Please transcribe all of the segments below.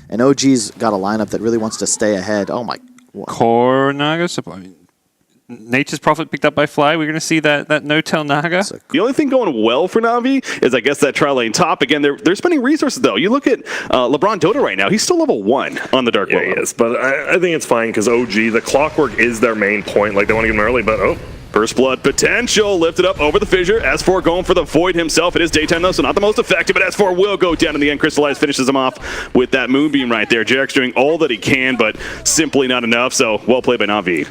And OG's got a lineup that really wants to stay ahead. Oh my. Core Naga support. I mean, Nature's Prophet picked up by Fly. We're going to see that no-tail Naga. The only thing going well for NaVi is, I guess, that tri-lane top. Again, they're spending resources, though. You look at LeBron Dota right now. He's still level 1 on the Dark Willow. Yeah, he is, but I think it's fine because OG, the clockwork is their main point. Like, they want to get him early, but First blood potential lifted up over the fissure. S4 going for the void himself. It is daytime though, so not the most effective, but S4 will go down in the end. Crystallize finishes him off with that moonbeam right there. Jarek's doing all that he can, but simply not enough, so well played by NaVi.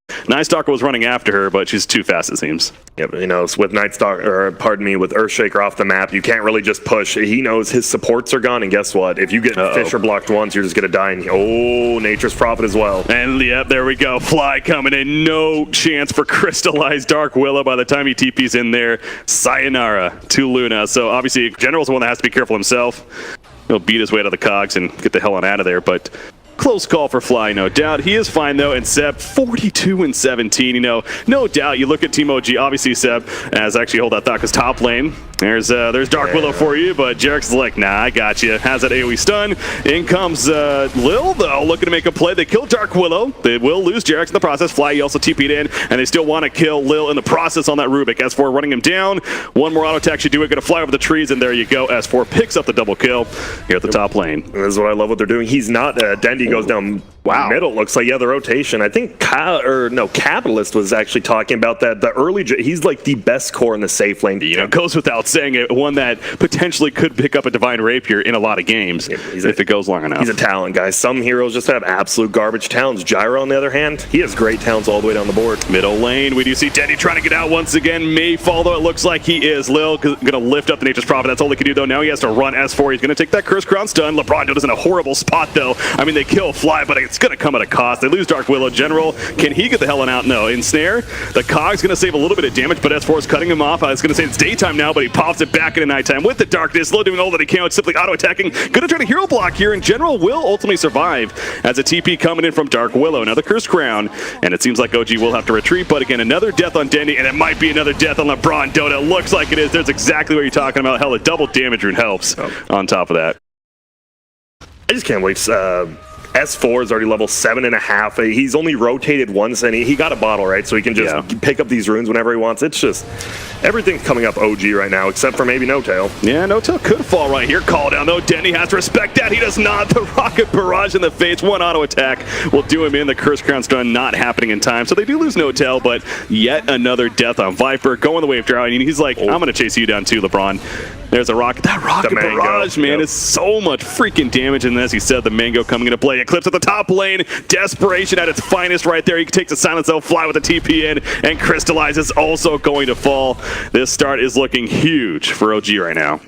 Nightstalker was running after her, but she's too fast, it seems. Yeah, but, you know, with Nightstalker, or pardon me, with Earthshaker off the map, you can't really just push. He knows his supports are gone, and guess what? If you get Fisher blocked once, you're just gonna die. And Nature's Prophet as well. And yep, there we go. Fly coming in. No chance for Crystallized Dark Willow by the time he TP's in there. Sayonara to Luna. So obviously, General's the one that has to be careful himself. He'll beat his way out of the cogs and get the hell on out of there, but close call for Fly, no doubt. He is fine, though, and Seb, 42-17, you know, no doubt. You look at Team OG, obviously Seb, as actually hold that thought, because top lane, there's Dark Willow for you, but Jarek's like, nah, I got you. Has that AoE stun. In comes Lil, though, looking to make a play. They kill Dark Willow. They will lose Jarek's in the process. Fly, he also TP'd in, and they still want to kill Lil in the process on that Rubik. S4 running him down. One more auto attack should do it. Going to fly over the trees, and there you go. S4 picks up the double kill here at the top lane. And this is what I love what they're doing. He's not, Dendy goes down middle, looks like, yeah, the rotation. I think Capitalist was actually talking about that. The early, he's like the best core in the safe lane. You know, goes without saying it, one that potentially could pick up a Divine Rapier in a lot of games if it goes long enough. He's a talent, guys. Some heroes just have absolute garbage talents. Gyro, on the other hand, he has great talents all the way down the board. Middle lane, we do see Dendy trying to get out once again. May fall, though, it looks like he is. Lil going to lift up the Nature's Prophet. That's all he can do, though. Now he has to run S4. He's going to take that Curse Crown stun. LeBron Dota's in a horrible spot, though. I mean, they kill Fly, but it's going to come at a cost. They lose Dark Willow. General, can he get the hell on out? No. Ensnare, the Cog's going to save a little bit of damage, but S4 is cutting him off. I was going to say it's daytime now, but he pops it back into nighttime with the darkness. Slow doing all that he can. It's simply auto-attacking. Going to try to hero block here, and General will ultimately survive as a TP coming in from Dark Willow. Another Curse Crown, and it seems like OG will have to retreat, but again, another death on Dendy, and it might be another death on LeBron Dota. Looks like it is. There's exactly what you're talking about. Hell, a double damage rune helps on top of that. I just can't wait. S4 is already level 7.5. He's only rotated once, and he got a bottle, right? So he can just pick up these runes whenever he wants. It's just, everything's coming up OG right now, except for maybe No-Tail. Yeah, No-Tail could fall right here. Call down, though. Denny has to respect that. He does not. The Rocket Barrage in the face. One auto attack will do him in. The Curse Crown stun not happening in time. So they do lose No-Tail, but yet another death on Viper. Going the way of Drow. And he's like, I'm going to chase you down too, LeBron. There's a rocket. That Rocket Barrage, man, is so much freaking damage. And as he said, the Mango coming into play. Eclipse at the top lane. Desperation at its finest right there. He takes a silence out, Fly with a TP in, and Crystallize is also going to fall. This start is looking huge for OG right now.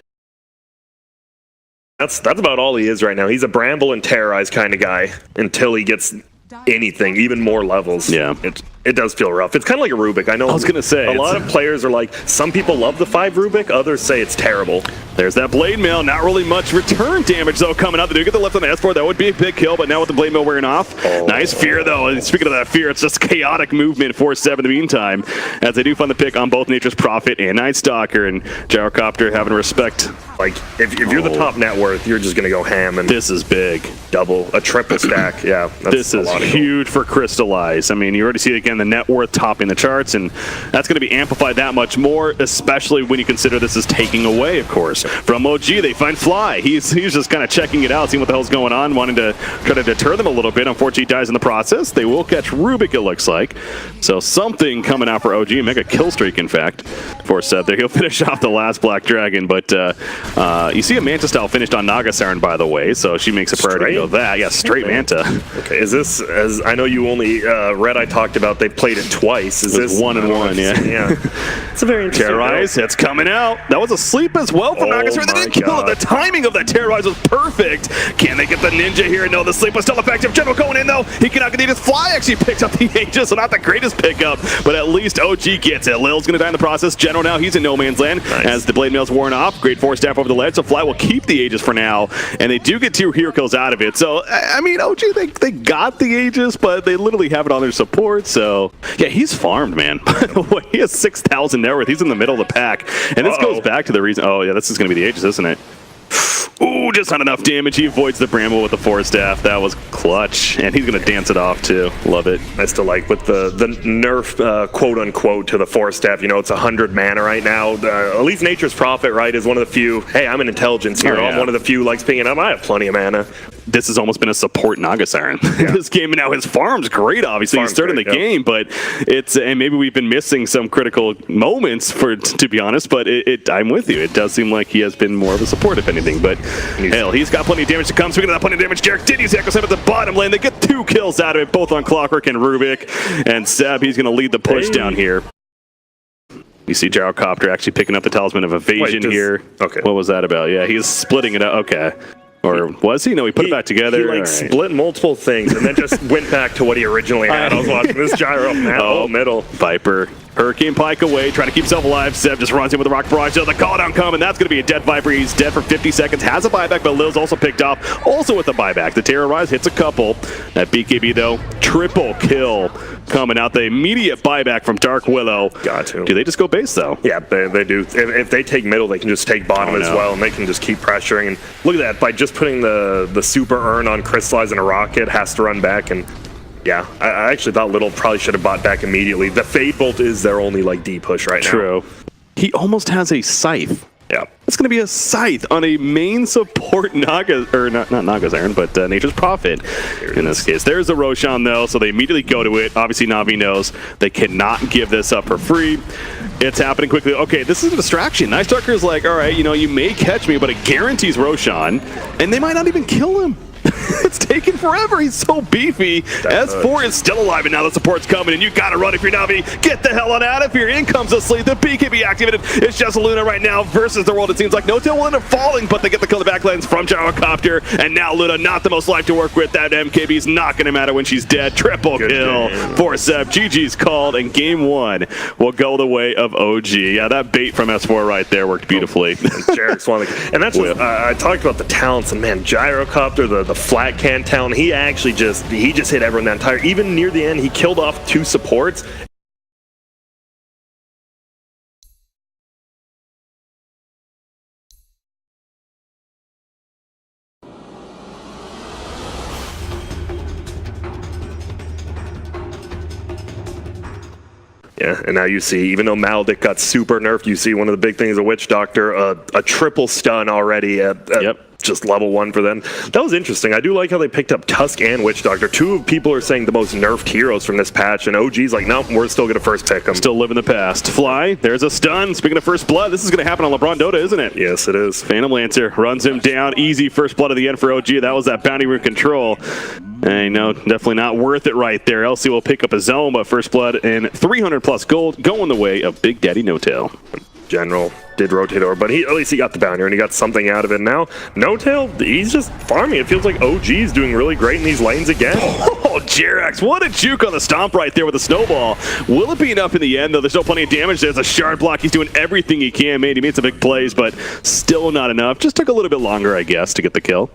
That's about all he is right now. He's a Bramble and Terrorize kind of guy until he gets anything, even more levels. Yeah. It does feel rough. It's kind of like a Rubik. I know. I was going to say. A lot of players are like, some people love the 5 Rubik, others say it's terrible. There's that Blade Mail. Not really much return damage, though, coming out. They do get the lift on the S4. That would be a big kill, but now with the Blade Mail wearing off. Nice fear, though. And speaking of that fear, it's just chaotic movement for Seb in the meantime, as they do find the pick on both Nature's Prophet and Nightstalker, and Gyrocopter having respect. Like, if you're the top net worth, you're just going to go ham. And this is big. A triple stack. Yeah. This is huge for Crystallize. I mean, you already see it again, the net worth topping the charts, and that's going to be amplified that much more, especially when you consider this is taking away, of course. From OG, they find Fly. He's just kind of checking it out, seeing what the hell's going on, wanting to try to deter them a little bit. Unfortunately, he dies in the process. They will catch Rubik, it looks like. So something coming out for OG, and make a kill streak, in fact, for Seth there. He'll finish off the last Black Dragon, but you see a Manta style finished on Naga Siren, by the way, so she makes a priority to go that. Yeah, straight Manta. Okay, is this, as I know you only read, I talked about they played it twice. Is this 1-1? Yeah. It's a very interesting Terrorize, it's coming out. That was a sleep as well for Naga Siren. They didn't kill it. The timing of that Terrorize was perfect. Can they get the ninja here? No, the sleep was still effective. General going in, though. He cannot get it. Fly actually picked up the Aegis, so not the greatest pickup, but at least OG gets it. Lil's going to die in the process. General now, he's in no man's land as the Blade Mail's worn off. Great 4-staff over the ledge, so Fly will keep the Aegis for now, and they do get 2 hero kills out of it. So, I mean, OG, they got the Aegis, but they literally have it on their support, so yeah, he's farmed, man. By the way, he has 6,000 net worth. He's in the middle of the pack, and this goes back to the reason. Oh, yeah, this is going to be the Aegis, isn't it? Ooh, just not enough damage. He avoids the Bramble with the Force Staff. That was clutch. And he's going to dance it off, too. Love it. I still like with the nerf, quote-unquote, to the Force Staff. You know, it's 100 mana right now. At least Nature's Prophet, right, is one of the few, hey, I'm an intelligence hero. I'm one of the few likes picking up. I have plenty of mana. This has almost been a support Naga Siren. This game, and now his farm's great, obviously. He's starting the game, but it's, and maybe we've been missing some critical moments, to be honest, but I'm with you. It does seem like he has been more of a support, if anything, but hell, he's got plenty of damage to come. Speaking of that plenty of damage, Jarek did use Echo Seb at the bottom lane. They get 2 kills out of it, both on Clockwork and Rubik, and Seb, he's going to lead the push down here. You see Gyrocopter actually picking up the Talisman of Evasion here. Okay. What was that about? Yeah, he's splitting it up. Okay. Or was he? No, he put it back together. He split multiple things and then just went back to what he originally had. I was watching this gyro now. Middle. Viper. Hurricane Pike away, trying to keep himself alive. Seb just runs in with the Rock Barrage. So the call down coming. That's going to be a dead Viper. He's dead for 50 seconds. Has a buyback, but Lil's also picked off. Also with the buyback. The Terrorize hits a couple. That BKB, though, triple kill coming out. The immediate buyback from Dark Willow. Got to. Do they just go base, though? Yeah, they do. If they take middle, they can just take bottom as well, and they can just keep pressuring. And look at that. By just putting the super urn on Crystallize and a rocket, has to run back. And yeah, I actually thought Little probably should have bought back immediately. The Fade Bolt is their only like D push right now. True. He almost has a Scythe. Yeah. It's going to be a Scythe on a main support Naga, or not Naga's Iron, but Nature's Prophet in this case. There's the Roshan, though, so they immediately go to it. Obviously, Navi knows they cannot give this up for free. It's happening quickly. Okay, this is a distraction. Night Stalker's like, all right, you know, you may catch me, but it guarantees Roshan, and they might not even kill him. It's taking forever. He's so beefy. S4 is still alive, and now the support's coming, and you gotta run if you're Navi. Get the hell on out of here. In comes the sleep. The BKB activated. It's just Luna right now versus the world. It seems like No-Tail will end up falling, but they get the kill in the backlands from Gyrocopter, and now Luna not the most life to work with. That MKB's not gonna matter when she's dead. Triple kill for Seb. GG's called, and game 1 will go the way of OG. Yeah, that bait from S4 right there worked beautifully. Jarek's one of the, and that's just, I talked about the talents, and man, Gyrocopter, the flat can talent, he actually just hit everyone that entire, even near the end, he killed off 2 supports. Yeah, and now you see, even though Maldic got super nerfed, you see one of the big things of Witch Doctor, a triple stun already at just level 1 for them. That was interesting. I do like how they picked up Tusk and Witch Doctor. 2 people are saying the most nerfed heroes from this patch, and OG's like, no, we're still going to first pick them. Still living the past. Fly, there's a stun. Speaking of first blood, this is going to happen on LeBron Dota, isn't it? Yes, it is. Phantom Lancer runs him down. Easy first blood at the end for OG. That was that bounty room control. And no, definitely not worth it right there. LC will pick up a zone, but first blood and 300 plus gold going the way of Big Daddy No-Tail. General did rotate over, but at least he got the bounty and he got something out of it. Now, No-Tail, he's just farming. It feels like OG's doing really great in these lanes again. Oh, Jerax, what a juke on the stomp right there with the snowball. Will it be enough in the end, though? There's still plenty of damage. There's a shard block. He's doing everything he can. He made some big plays, but still not enough. Just took a little bit longer, I guess, to get the kill.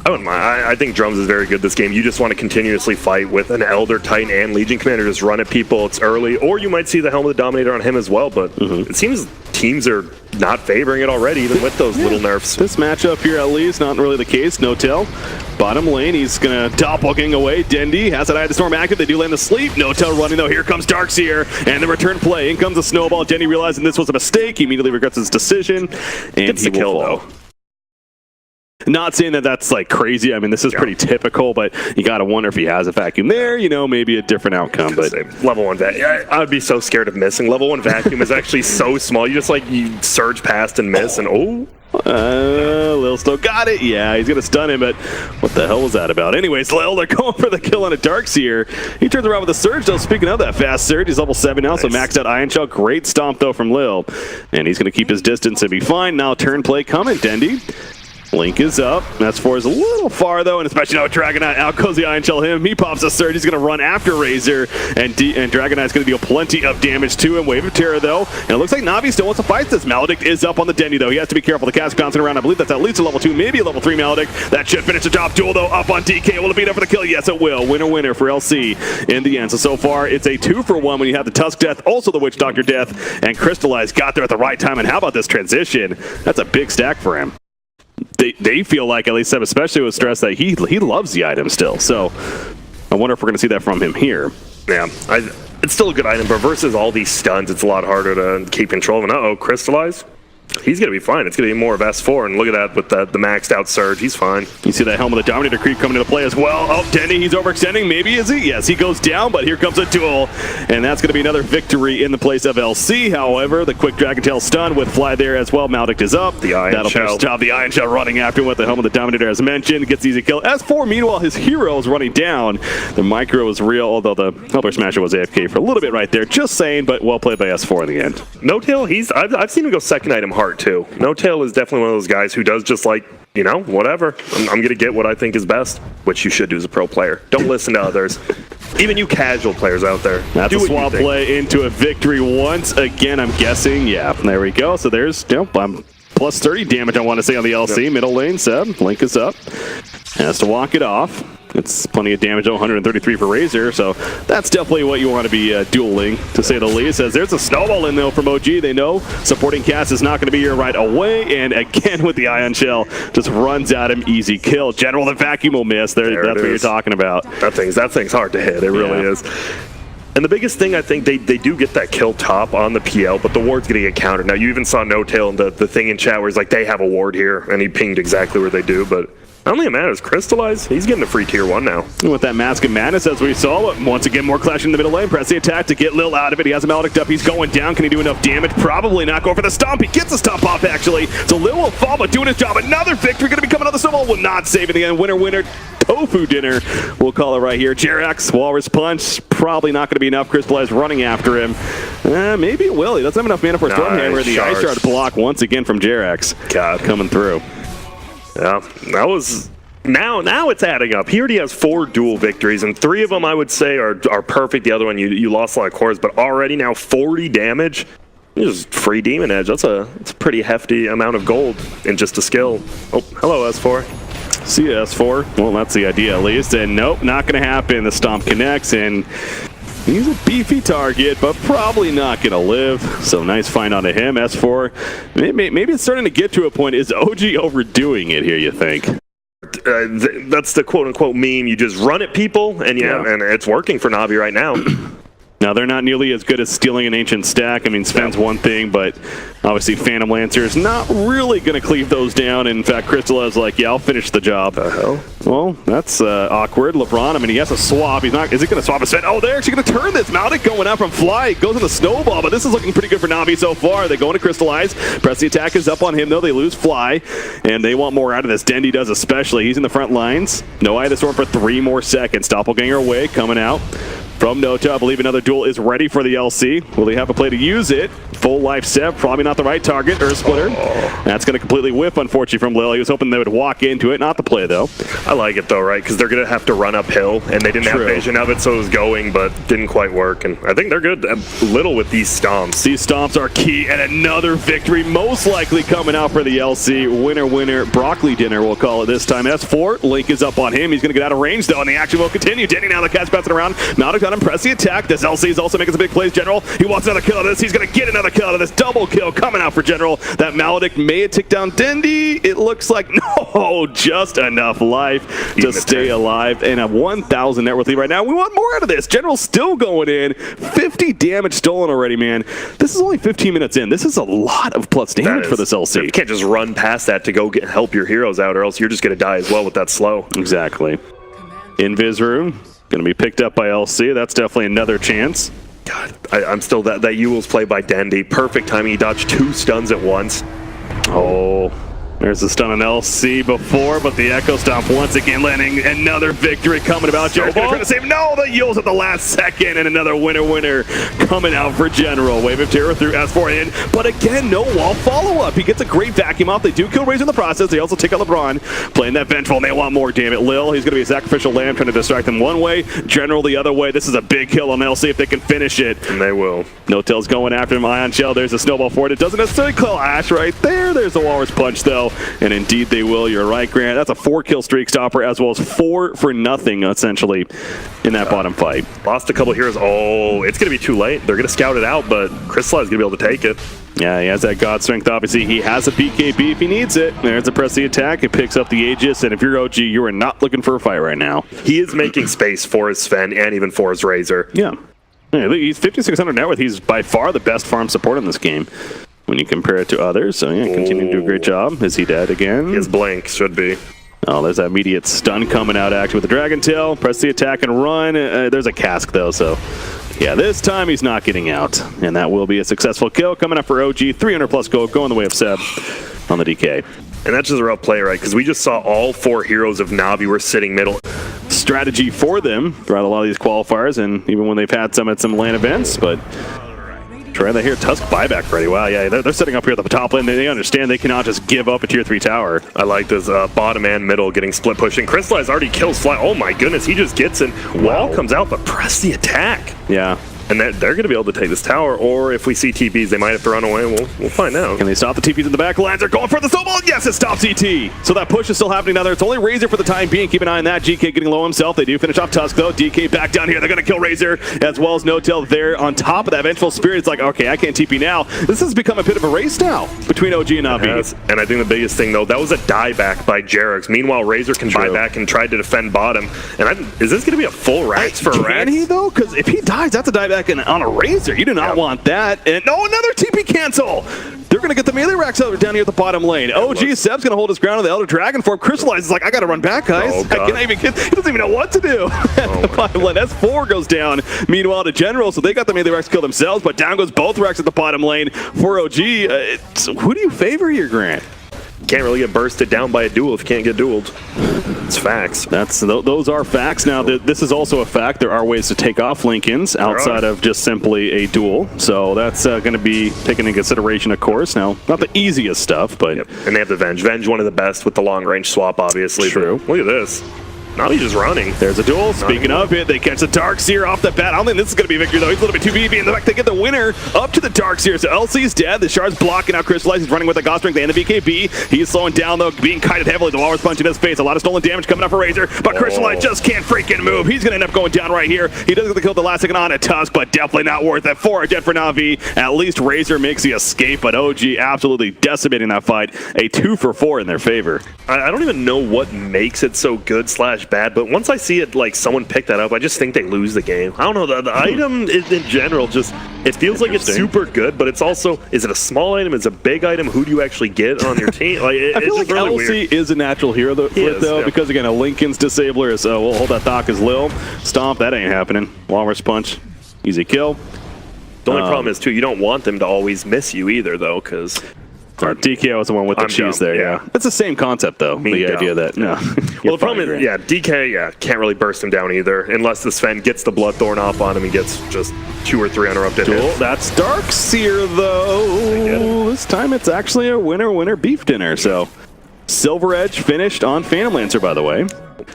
I wouldn't mind. I think Drums is very good this game. You just want to continuously fight with an Elder, Titan, and Legion Commander. Just run at people. It's early. Or you might see the Helm of the Dominator on him as well, but it seems teams are not favoring it already, even with those little nerfs. This matchup here, at least, not really the case. No-Tail. Bottom lane, he's going to doppelgang away. Dendy has that Eye of the Storm active. They do land the sleep. No-Tail running, though. Here comes Darkseer, and the return play. In comes the snowball. Dendy realizing this was a mistake. He immediately regrets his decision, and he will fall. Not saying that that's like crazy. I mean, this is pretty typical, but you got to wonder if he has a vacuum there, you know, maybe a different outcome. But level 1 vacuum, I would be so scared of missing. Level 1 vacuum is actually so small. You just you surge past and miss, and Lil still got it. Yeah, he's going to stun him, but what the hell was that about? Anyways, Lil, they're going for the kill on a Darkseer. He turns around with a surge, though. Speaking of that fast surge, he's level 7 now, so maxed out Iron Shell. Great stomp, though, from Lil. And he's going to keep his distance and be fine. Now turn play coming, Dendy. Link is up. S4 is a little far, though, and especially now with Dragonite. Out goes the Iron Shell him. He pops a surge. He's going to run after Razor, and Dragonite's going to deal plenty of damage to him. Wave of Terror, though, and it looks like Navi still wants to fight this. Maledict is up on the Dendy, though. He has to be careful. The cast bouncing around. I believe that's at least a level 2, maybe a level 3 Maledict. That should finish the top duel, though, up on DK. Will it be enough for the kill? Yes, it will. Winner for LC in the end. So far, it's a 2-for-1 when you have the Tusk death, also the Witch Doctor death, and Crystallize got there at the right time. And how about this transition? That's a big stack for him. they feel like, at least Seb especially was stressed, that he loves the item still. So I wonder if we're going to see that from him here. Yeah, it's still a good item, but versus all these stuns, it's a lot harder to keep control of. And uh-oh, Crystallize. He's going to be fine. It's going to be more of S4, and look at that with the maxed out Surge. He's fine. You see that Helm of the Dominator creep coming into play as well. Oh, Denny, he's overextending. Maybe is he? Yes, he goes down, but here comes a duel, and that's going to be another victory in the place of LC. However, the quick Dragon Tail stun with Fly there as well. Maldic is up. The Iron Shell. The Iron Shell running after him with the Helm of the Dominator as mentioned. Gets easy kill. S4, meanwhile, his hero is running down. The micro is real, although the Helper Smasher was AFK for a little bit right there. Just saying, but well played by S4 in the end. No-Tail, I've seen him go second item hard too. No-Tail is definitely one of those guys who does just like, you know, whatever. I'm going to get what I think is best, which you should do as a pro player. Don't listen to others. Even you casual players out there. That's a swap play into a victory once again, I'm guessing. Yeah, there we go. So there's, plus 30 damage, I want to say, on the LC. Yep. Middle lane, Seb. Link is up. Has to walk it off. It's plenty of damage, 133 for Razor, so that's definitely what you want to be dueling, to say the least. As there's a snowball in, though, from OG. They know supporting Cass is not going to be here right away, and again with the Ion Shell, just runs at him, easy kill. General, the vacuum will miss. That's what you're talking about. That thing's hard to hit. It really is. And the biggest thing, I think, they do get that kill top on the PL, but the ward's going to get countered. Now, you even saw No-Tail in the thing in chat where he's like, they have a ward here, and he pinged exactly where they do, but I don't think it matters. Crystallize, he's getting a free tier 1 now. And with that Mask of Madness, as we saw, once again, more clash in the middle lane. Press the attack to get Lil out of it. He has him Maldic up. He's going down. Can he do enough damage? Probably not. Go for the stomp. He gets the stomp off, actually. So Lil will fall, but doing his job. Another victory. Going to be coming out. The snowball will not save in the end. Winner. Tofu dinner, we'll call it right here. Jerax, Walrus Punch, probably not going to be enough. Crystallize running after him. Maybe it will. He doesn't have enough mana for a Stormhammer. The Ice Shard block once again from Jerax. God, coming through. Yeah, that was... Now it's adding up. He already has 4 dual victories, and 3 of them I would say are perfect. The other one you lost a lot of cores, but already now 40 damage. Just free Demon Edge. That's a pretty hefty amount of gold in just a skill. Oh, hello S4. See you, S4. Well, that's the idea at least. And nope, not going to happen. The Stomp connects, and he's a beefy target, but probably not going to live. So nice find onto him. S4, maybe it's starting to get to a point. Is OG overdoing it here, you think? That's the quote-unquote meme. You just run at people, and and it's working for NaVi right now. Now, they're not nearly as good as stealing an Ancient Stack. I mean, Sven's one thing, but obviously Phantom Lancer is not really going to cleave those down. In fact, Crystal is like, yeah, I'll finish the job. The hell? Well, that's awkward. LeBron, I mean, he has to swap. Is he going to swap a Sven? Oh, they're actually going to turn this. Maldic going out from Fly. Goes in the snowball, but this is looking pretty good for NaVi so far. They go into Crystallize. Press the attack is up on him, though. They lose Fly, and they want more out of this. Dendy does especially. He's in the front lines. No Eye of the Storm for 3 more seconds. Doppelganger away, coming out. From Nota, I believe another duel is ready for the LC. Will he have a play to use it? Full life Seb, probably not the right target. Earth Splitter. That's going to completely whiff, unfortunately, from Lil. He was hoping they would walk into it. Not the play, though. I like it, though, right? Because they're going to have to run uphill, and they didn't have vision of it, so it was going, but didn't quite work. And I think they're good little with these stomps. These stomps are key, and another victory most likely coming out for the LC. Winner, broccoli dinner, we'll call it this time. S4, Link is up on him. He's going to get out of range, though, and the action will continue. Denny now the cat's bouncing around. Maldic got him, press the attack. This LC is also making some big plays. General, he wants another kill out of this. He's going to get another kill out of this. Double kill coming out for General. That Maldic may have ticked down Dendy. It looks like no, just enough life to stay alive. And a 1,000 net worth lead right now. We want more out of this. General's still going in. 50 damage stolen already, man. This is only 15 minutes in. This is a lot of plus damage for this LC. You can't just run past that to go help your heroes out, or else you're just going to die as well with that slow. Exactly. Invis room. Going to be picked up by LC. That's definitely another chance. God, I'm still that Yule's play by Dendy. Perfect timing. He dodged 2 stuns at once. Oh, there's the stun on LC before, but the Echo Stomp once again landing another victory coming about. Jared's going to try to save. No, the Yule's at the last second, and another winner coming out for General. Wave of Terror through S4 in, but again, no wall follow-up. He gets a great vacuum off. They do kill Razor in the process. They also take out LeBron, playing that Vengeful, and they want more, damn it. Lil, he's going to be a sacrificial lamb, trying to distract them one way. General the other way. This is a big kill on LC if they can finish it. And they will. No-Tail's going after him. Ion Shell, there's a snowball for it. It doesn't necessarily clash right there. There's the Walrus Punch, though, and indeed they will. You're right, Grant. That's a 4-kill streak stopper, as well as 4 for nothing, essentially, in that bottom fight. Lost a couple heroes. Oh, it's going to be too late. They're going to scout it out, but Crystallize is going to be able to take it. Yeah, he has that God Strength. Obviously, he has a BKB if he needs it. There's a press the attack. It picks up the Aegis, and if you're OG, you are not looking for a fight right now. He is making space for his Sven and even for his Razor. Yeah. He's 5,600 net worth. He's by far the best farm support in this game when you compare it to others. So, yeah, continuing to do a great job. Is he dead again? His blank should be. Oh, there's that immediate stun coming out actually with the Dragon Tail. Press the attack and run. There's a cask, though, so... yeah, this time he's not getting out, and that will be a successful kill coming up for OG. 300 plus gold going the way of Seb on the DK. And that's just a rough play, right? Because we just saw all 4 heroes of NaVi were sitting middle. Strategy for them throughout a lot of these qualifiers, and even when they've had some at some LAN events, but try that here. Tusk buyback ready. Wow, yeah, they're setting up here at the top lane. They understand they cannot just give up a tier 3 tower. I like this bottom and middle getting split pushing. Crystallize already kills Fly. Oh my goodness, he just gets in. Wall comes out, but press the attack. Yeah. And they're going to be able to take this tower, or if we see TPs, they might have to run away. We'll find out. Can they stop the TPs in the back lines? They're going for the snowball. Yes, it stops ET. So that push is still happening down there. It's only Razor for the time being. Keep an eye on that. GK getting low himself. They do finish off Tusk, though. DK back down here. They're going to kill Razor, as well as No-Tail there on top of that. Vengeful Spirit. It's like, okay, I can't TP now. This has become a bit of a race now between OG and NaVi. And I think the biggest thing, though, that was a dieback by Jerax. Meanwhile, Razor can buy back and tried to defend bottom. And is this going to be a full Rax for Rax? Can he, though? Because if he dies, that's a dieback on a Razor. You do not want that. And another TP cancel. They're going to get the melee racks out down here at the bottom lane. OG Seb's going to hold his ground on the Elder Dragon form. Crystallizes like, I got to run back, guys. Oh, I can't even get, he doesn't even know what to do. The bottom lane. S4 goes down. Meanwhile, to General, so they got the melee racks kill themselves, but down goes both racks at the bottom lane for OG. Who do you favor here, Grant? Can't really get bursted down by a duel if you can't get dueled. It's facts. Those are facts. Now, this is also a fact. There are ways to take off Lincolns outside of just simply a duel. So that's going to be taken into consideration, of course. Now, not the easiest stuff, but... Yep. And they have the Venge. Venge, one of the best with the long-range swap, obviously. True. Look at this. NaVi's just running. There's a duel. Speaking of it, they catch the Darkseer off the bat. I don't think this is going to be a victory, though. He's a little bit too BB. In the fact, they get the winner up to the Darkseer. So LC's dead. The Shard's blocking out Crystallize. He's running with the God Strength and the BKB. He's slowing down, though, being kited heavily. The Walrus punch in his face. A lot of stolen damage coming up for Razor, but Crystallize just can't freaking move. He's going to end up going down right here. He does get the kill the last second on a Tusk, but definitely not worth it. 4 dead for NaVi. At least Razor makes the escape, but OG absolutely decimating that fight. A 2 for 4 in their favor. I don't even know what makes it so good / bad, but once I see it, like someone pick that up, I just think they lose the game. I don't know, the item in general, just it feels like it's super good, but it's also, is it a small item, is it a big item, who do you actually get on your team? Like, I feel like really LC weird. Is a natural hero though, because again, a Lincoln's disabler is, we'll hold that Doc as Lil. Stomp, that ain't happening. Walrus punch, easy kill. The only problem is, too, you don't want them to always miss you either, though, because... DK was the one with the cheese there, yeah. It's the same concept, though, the idea that, no. Well, the problem is, DK, can't really burst him down either, unless the Sven gets the Bloodthorn off on him and gets just 2 or 3 uninterrupted hits. That's Darkseer, though. This time it's actually a winner-winner beef dinner, so... Silver Edge finished on Phantom Lancer, by the way.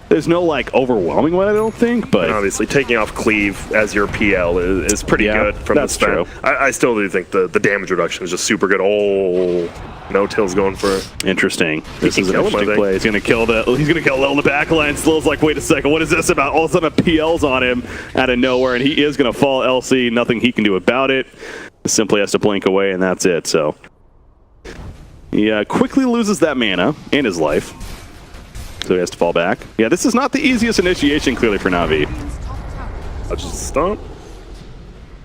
There's no, like, overwhelming one, I don't think, but... And obviously, taking off Cleave as your PL is pretty good from the Sven. True. I still do think the damage reduction is just super good. Oh, No-Tail's going for it. Interesting. This is an interesting play. He's gonna kill Lil in the back line. Lil's like, wait a second, what is this about? All of a sudden, a PL's on him out of nowhere, and he is gonna fall LC. Nothing he can do about it. Simply has to blink away, and that's it, so... He quickly loses that mana and his life. So he has to fall back. Yeah, this is not the easiest initiation, clearly, for NaVi. I'll just stomp.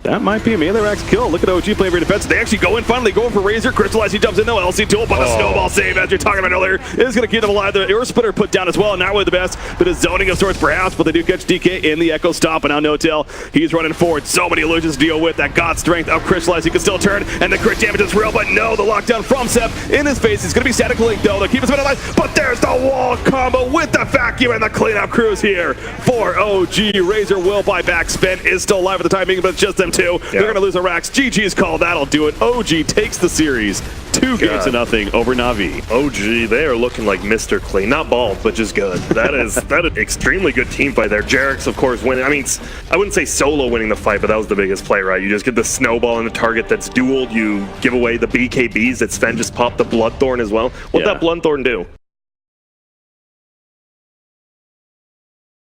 That might be a melee racks kill. Look at OG playing very defensive. They actually go in finally, going for Razor. Crystallize, he jumps in though. LC duel, but the snowball save, as you're talking about earlier, is going to keep them alive. The Earth Splitter put down as well, not really the best, but a zoning of sorts perhaps, but they do catch DK in the Echo Stomp, and now No-Tail, he's running forward. So many illusions to deal with. That God Strength of Crystallize, he can still turn, and the crit damage is real, but no, the lockdown from Sep in his face. He's going to be static link though. They'll keep his man alive, but there's the wall combo with the vacuum and the cleanup crews here for OG. Razor will buy back. Spin is still alive at the time being, but it's just them two. They're going to lose the racks. GG's call, that'll do it. OG takes the series 2-0 over NaVi. OG, they are looking like Mr. Clean. Not bald, but just good. That is an extremely good team fight there. Jerax, of course, winning. I mean, I wouldn't say solo winning the fight, but that was the biggest play, right? You just get the snowball in the target that's dueled. You give away the BKBs that Sven just popped the Bloodthorn as well. What'd that Bloodthorn do?